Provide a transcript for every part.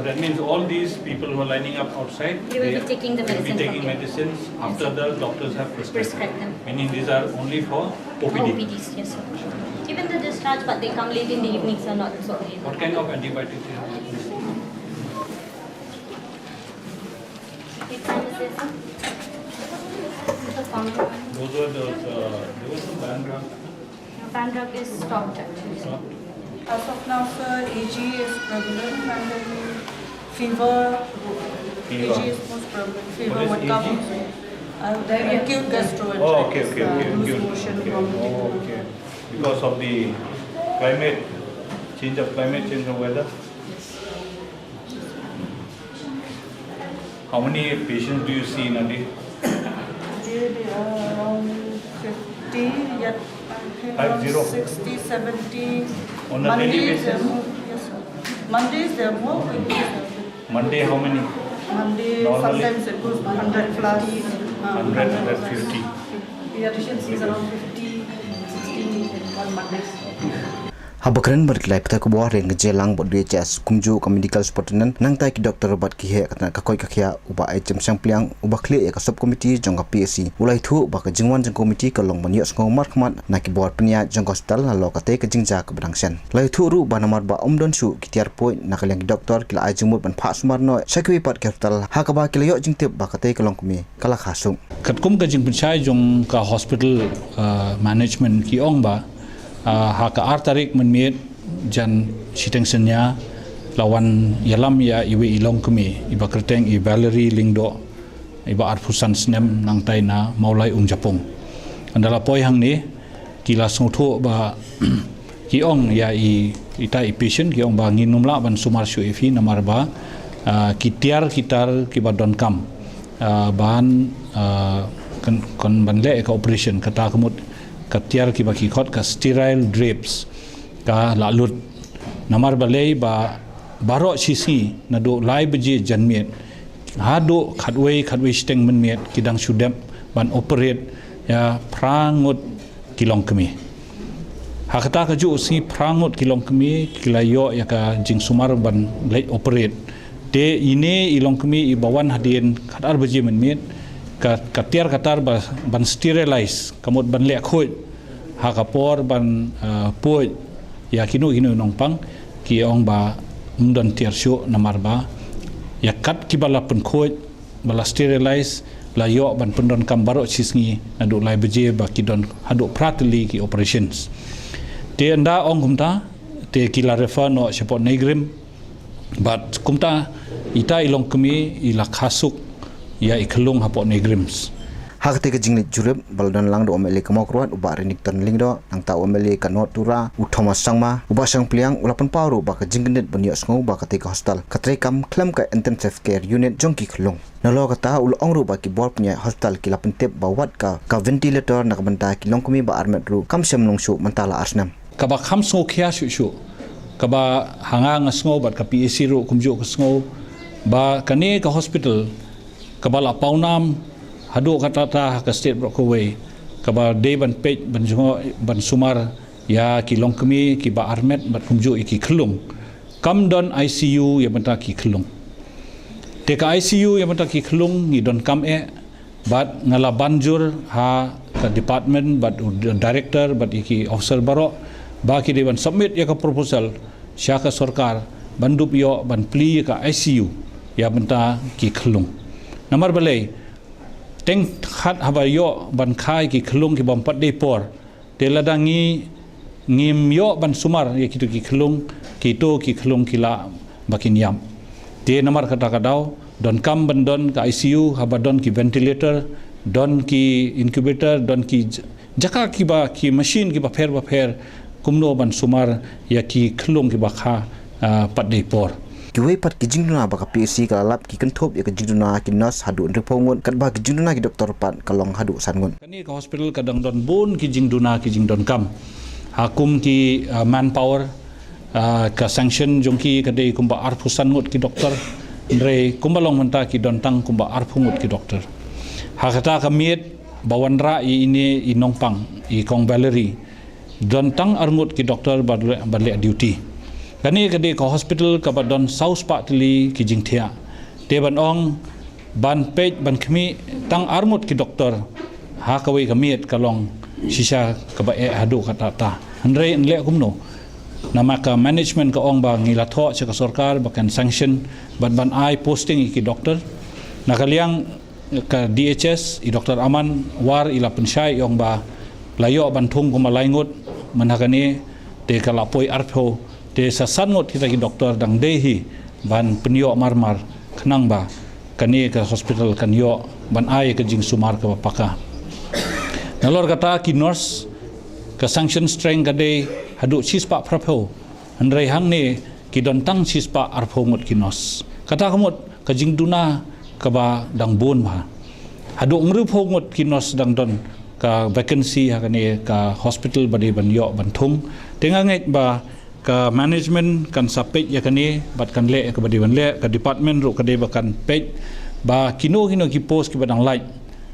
So that means all these people who are lining up outside, they will be taking the medicine. Will be taking medicines after the doctors have prescribed them. Meaning these are only for OPD. OPDs, yes sir. Even the discharge, but they come late in the evening, sir, not so late. What kind of antibiotics you have? Those were those. There was some banned drug. Banned drug is stopped actually. Stopped. As of now, sir, AG is prevalent and then fever. AG is most prevalent. Fever would come. Acute gastroenteritis. Oh, okay. Loose motion, vomiting. Oh, okay. Because of the climate change of weather. How many patients do you see in a day? They are around 50, yet I think around 60, 70. On a daily basis? Yes, sir. Mondays there are more. Monday how many? Monday, Normally? sometimes it goes 100 plus. 100, 150. The efficiency is around 50, 60 on Mondays. Habakran berkelai peta kebuah reng jelang bot RiKhasi kumju ke medical sportanan nang tai ki doktor obat ki he katna kakoi kakhia uba item sang pliang uba kle ka sub committee jong ka PSC ulai thu ba ka jingwan jong committee ka long banios ngo markhmat na ki bor pnia jong hospital halor katei ka jingshah ka bangsen lai thu ru ba namar ba omdon su ki tiar point na ka leng doktor ki la ajumut ban pha sumar no sakwi pat ka hospital ha ka ba ki layo jingtep ba katei ka longkmie kala khasung katkum ka jingshah jong ka hospital management ki ong ba haka tarik miet jan sitengsennya lawan yalam ya iwe longkmie iba kerteng i Valerie lingdo iba arpusan snem nang tai na maulai japung andala poi hang ni kila sotho ba ki ong ya ita patient ki ong ba nginumla ban sumar shu efi namar ba kitiar kitar ki ba don kam bahan kon banle ka operation kata kemut katiar ki baki khot ka sterile drips ka lalut namar balei ba baro sisi na do lai beji janmiet hado khatwei steng menmiet kidang sudem ban operate ya prangut kilongkmie hakata ka ju si prangut kilongkmie kilayo ya ka jing sumar ban leit operate de ine ilongkmie ibawan hadin khatar beji menmiet katiar katar ban sterilize kamot ban le khoi hakapor ban poi ya kinu nongpang ki ong ba mdon tiar sho namar ba ya kat ki bala pun khoi bala sterilize la yo ban pendon kam baro sisngi adu lai beje ba ki don hadu pratli ki operations te anda ong kumta te kila refer no support negrim but kumta ita ilongkmie ila khasuk ya iklung hapo negrims hakte ke jingni jurip baldan lang do omele kamok ruat uba renik tan lingdo nang ta omele kanot tura uthoma sangma uba sang pliang ulapan pauru ba ka jingnet banios ngo ba ka te ka hospital katei kam klam ka intensive care unit jongki khlung nalo ka ta ul ongru ba ki bor pnya hospital ki lapan tep ba wat ka ventilator nak banta ki longkmie ba armet ru kam sem long shu mantala arsnam ka ba kham so khia shu ka ba hanga ngasngo ba ka PSC ru kumju ka sngo ba kane ka hospital kabala paunam hadu katata ka state kawei kaba de ban pej ban sumar ya ki longkmie ki ba armet bat kumju ki khlung kam don ICU ya banta ki khlung te ka ICU ya banta ki khlung ni don kam bat ngala banjur ha ka department bat director bat ki officer baro ba ki de ban submit ya ka proposal syaka sarkar bandup yo ban pli ka ICU ya banta ki khlung namar balai teng khat habayo ban khai ki khlung ki bampat de por te ladangi ngim yo ban sumar ye kitu ki khlung kila bakin yam te namar kata kadau don kam ban don ka ICU habadon ki ventilator don ki incubator don ki jaka ki ba ki machine ki ba pher kumno ban sumar ya ki khlung ki ba kha pat de por kiwe pat ki jingduna ba ka PSC ka lap ki kanthop ya ka jingduna ki nurse hadu nrepongon kat ba ki jingduna ki doktor pat kalong hadu sangon kani ka hospital kadang don bun ki jingduna ki jingdon kam hakum ki manpower ka sanction jongki kadai kumba arpusan ngot ki doktor ndre kumbalong menta ki don tang kumba arpungut ki doktor hakata ka miet bawanra ini inongpang i kong Valerie don tang arngut ki doktor badle duty Kani kade ka hospital ka badon saus pak tili ki jingthia. Te ban ong ban pej ban khmi tang armut ki doktor ha kawei ka miet ka long shisha ka ba hadu kata ta. Andre nle kumno. Nama ka management ka ong ba ngila tho sa ka sarkar bakan sanction ban ai posting ki doktor. Nakaliang ka DHS i Dr. Aman war ila pensyai ong ba layo bantung ko malaingot manakani te kalapoi arpho te sasangot kita ki doktor dang dehi ban penyo marmar kenang ba kani ke hospital kan yo ban ai ke jing sumar ke paka nalor kata ki nurse ke sanction strength kade hadu sispa prapho andrei hang ne ki dontang sispa arpho ngot ki nurse kata kamot ke jing duna ke ba dang bon ba hadu ngrup ngot ki nurse dang don ka vacancy hakane ka hospital badi ban yo ban thung tenganget ba ka management kan sapet yakane bat kan le ka badi ban le ka department ru ka de bakan pej ba kino ki post ki badang light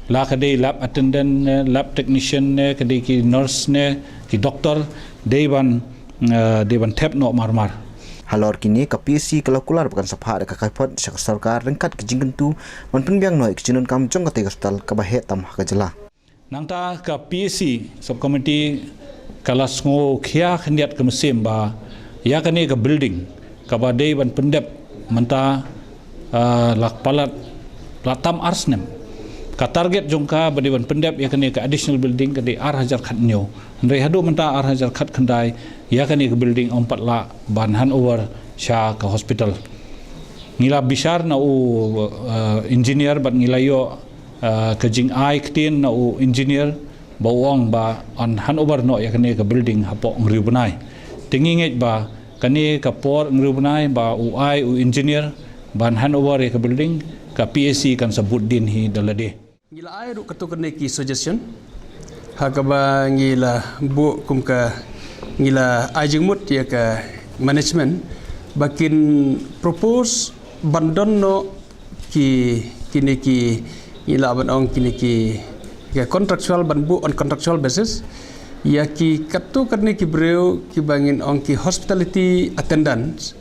la ka de lab attendant lab technician ne ka de ki nurse ne ki doctor de ban tap no marmar halor kini ka PSC kalkular bukan sapha ka kaipot sa sarkar rengkat ke jingkentu man penbiang no ikjinun kam jong katei hospital ka bahe tam ka jylla nangta ka PSC subcommittee kalas ngo khia khniat ka mesim ba ya kani ka building ka ba dei ban pendep manta lak palat latam arsnem ka target jongka ba dei ban pendep ya kani ka additional building ka dei 1000 khat nyo ndai hadu manta 1000 khat khandai ya kani ka building 4 la ban handover sha ka hospital ngila bisar na engineer ban ngila yo ka jing ai ktin na engineer bawang ba on handover no yakane ka building hapo ngriu bnai tinginget ba kani ka por ngriu bnai ba ai engineer ban handover ka building ka PSC kan sabut din hi dalade ngila ai ru kato kane ki suggestion hakaba ngila bu kum ka ngila ajingmut ya ka management bakin propose bandon no ki kini ki ngila ban ong kini ki ya contractual banbu on contractual basis ya ki katu karne ki breu ki bangin ong ki hospitality attendants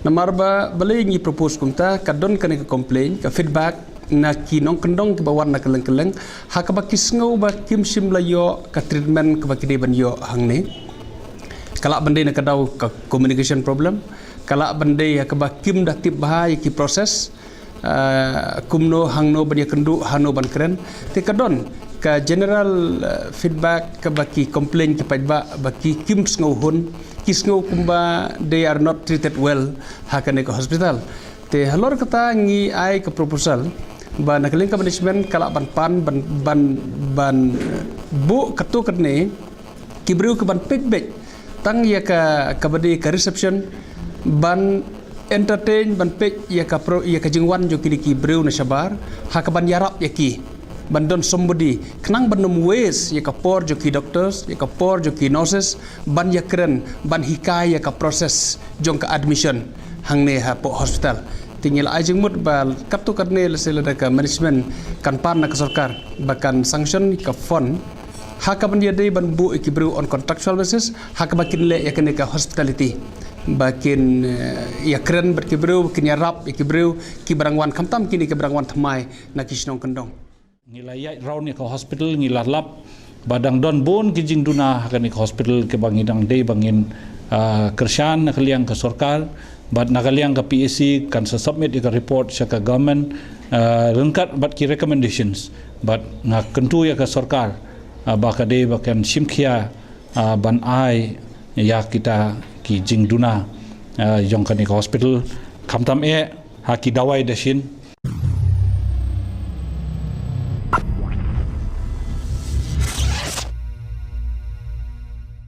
namarba balai ngi propose kumta kadon kane ka complain ka feedback na ki nong kendong ki bawan na keleng-keleng hakaba kisngau ba kim sim la yo ka treatment ka bakide ban yo hangne kala bandai na kadau ka communication problem kala bandai hakaba kim dak tip bahai ki proses kumno hangno ban yakendu hano ban keren te kadon ka general feedback ka baki complain ki pajba baki kim sngau hun kisngau kumba they are not treated well hakane ka hospital te halor kata ngi ai ka proposal ba nakaling ka management kala ban bu katu kadne kibru ka ban pekbek tang ya ka kabadi ka reception ban entertain ban pek ya ka pro ya ka jingwan jo ki breu na sabar hakaban yarap ya ki bandon somebody kenang bandom ways ya ka por jo ki doctors ya ka por jo ki nurses ban ya keren ban hikai ya ka proses jong ka admission hangne ha po hospital tinggal ajeng mut bal kaptu karne lesela ka management kan pan na ka sarkar bakan sanction ka fund hakaban ya dei ban bu ki breu on contractual basis hakabakin le ya kene ka hospitality bakin ya keren berkibreu kin yarap ikibreu ki barangwan kamtam kini ke barangwan thamai na kisnong kendong ngilai round ni ka hospital ngilalap badang don bon ki jing duna hakani ka hospital ke bangidang dei bangin kershan nakaliang ka sarkar bad nakaliang ka PSC kan submit ka report sa ka government rengkat bad ki recommendations bad nga kentu ya ka sarkar ba ka dei bakan simkhia ban ai ya kita ki jing duna jong kani ka hospital kamtam haki dawai dasin